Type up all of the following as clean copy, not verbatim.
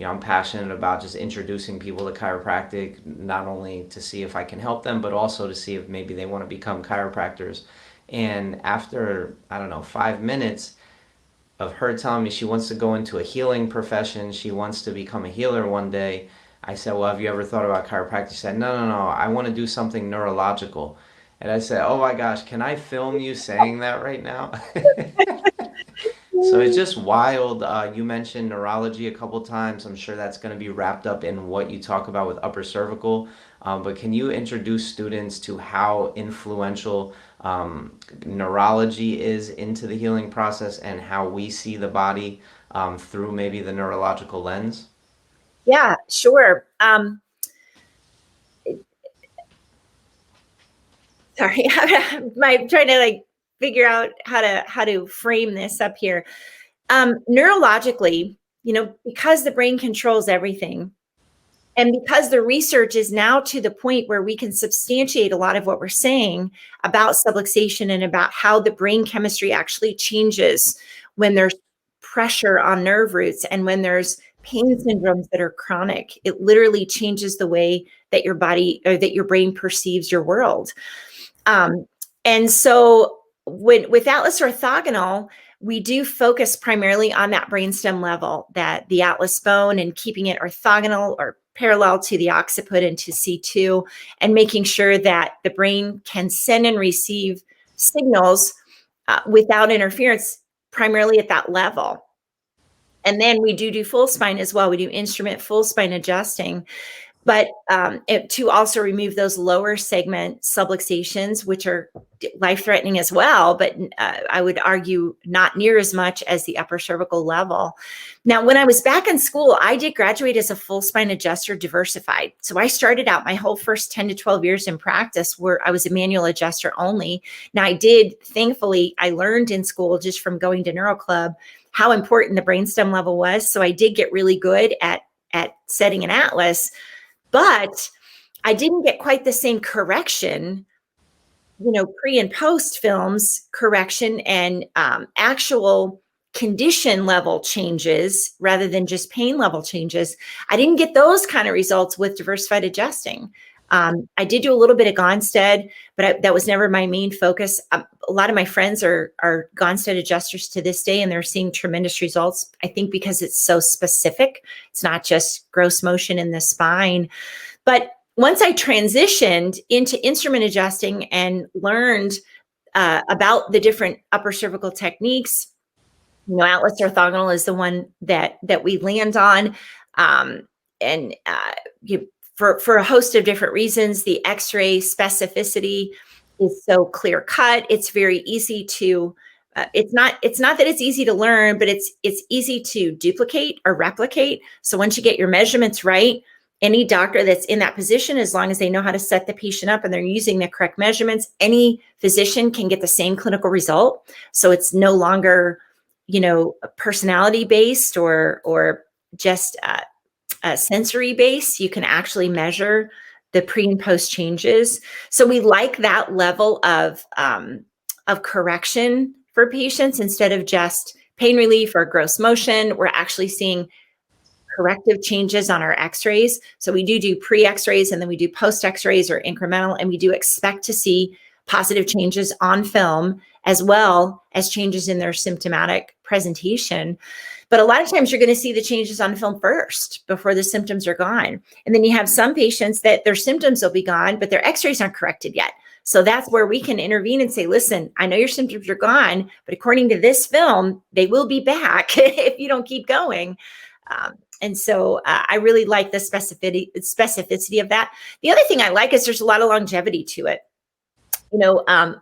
I'm passionate about just introducing people to chiropractic, not only to see if I can help them, but also to see if maybe they want to become chiropractors. And after, I don't know, 5 minutes of her telling me she wants to go into a healing profession, she wants to become a healer one day, I said, well, have you ever thought about chiropractic? She said, no, no, no, I want to do something neurological. And I said, oh my gosh, can I film you saying that right now? So it's just wild. You mentioned neurology a couple times. I'm sure that's going to be wrapped up in what you talk about with upper cervical. But can you introduce students to how influential neurology is into the healing process and how we see the body through maybe the neurological lens? Yeah, sure. Sorry, I'm trying to like figure out how to frame this up here. Neurologically, because the brain controls everything, and because the research is now to the point where we can substantiate a lot of what we're saying about subluxation and about how the brain chemistry actually changes when there's pressure on nerve roots and when there's pain syndromes that are chronic, it literally changes the way that your body or that your brain perceives your world. Um, and so with Atlas orthogonal, we do focus primarily on that brainstem level, that the atlas bone, and keeping it orthogonal or parallel to the occiput and to C2, and making sure that the brain can send and receive signals without interference, primarily at that level. And then we do full spine as well. We do instrument full spine adjusting, but to also remove those lower segment subluxations, which are life-threatening as well, but I would argue not near as much as the upper cervical level. Now, when I was back in school, I did graduate as a full spine adjuster diversified. So I started out my whole first 10 to 12 years in practice where I was a manual adjuster only. Now thankfully, I learned in school just from going to Neuro Club how important the brainstem level was. So I did get really good at setting an atlas. But I didn't get quite the same correction, pre and post films correction and actual condition level changes rather than just pain level changes. I didn't get those kind of results with diversified adjusting. I did do a little bit of Gonstead, but that was never my main focus. A lot of my friends are Gonstead adjusters to this day, and they're seeing tremendous results. I think because it's so specific. It's not just gross motion in the spine. But once I transitioned into instrument adjusting and learned about the different upper cervical techniques, Atlas orthogonal is the one that we land on, for a host of different reasons. The X-ray specificity is so clear cut. It's very easy to. It's not that it's easy to learn, but it's easy to duplicate or replicate. So once you get your measurements right, any doctor that's in that position, as long as they know how to set the patient up and they're using the correct measurements, any physician can get the same clinical result. So it's no longer, personality based or just sensory based. You can actually measure the pre and post changes. So we like that level of correction for patients instead of just pain relief or gross motion. We're actually seeing corrective changes on our x-rays. So we do pre-x-rays and then we do post x-rays or incremental, and we do expect to see positive changes on film as well as changes in their symptomatic presentation. But a lot of times you're going to see the changes on film first before the symptoms are gone. And then you have some patients that their symptoms will be gone, but their x-rays aren't corrected yet. So that's where we can intervene and say, listen, I know your symptoms are gone, but according to this film, they will be back if you don't keep going. And so I really like the specificity of that. The other thing I like is there's a lot of longevity to it.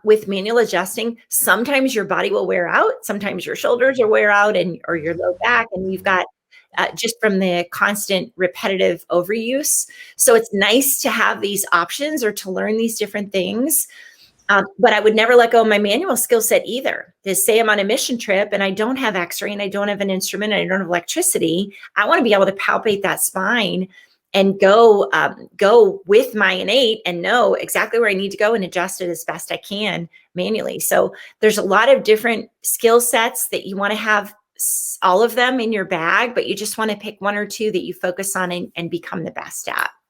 With manual adjusting, sometimes your body will wear out, sometimes your shoulders will wear out or your low back, and you've got just from the constant repetitive overuse. So it's nice to have these options or to learn these different things. But I would never let go of my manual skill set either. To say I'm on a mission trip and I don't have x-ray and I don't have an instrument and I don't have electricity, I want to be able to palpate that spine and go with my innate and know exactly where I need to go and adjust it as best I can manually. So there's a lot of different skill sets that you want to have all of them in your bag, but you just want to pick one or two that you focus on and become the best at.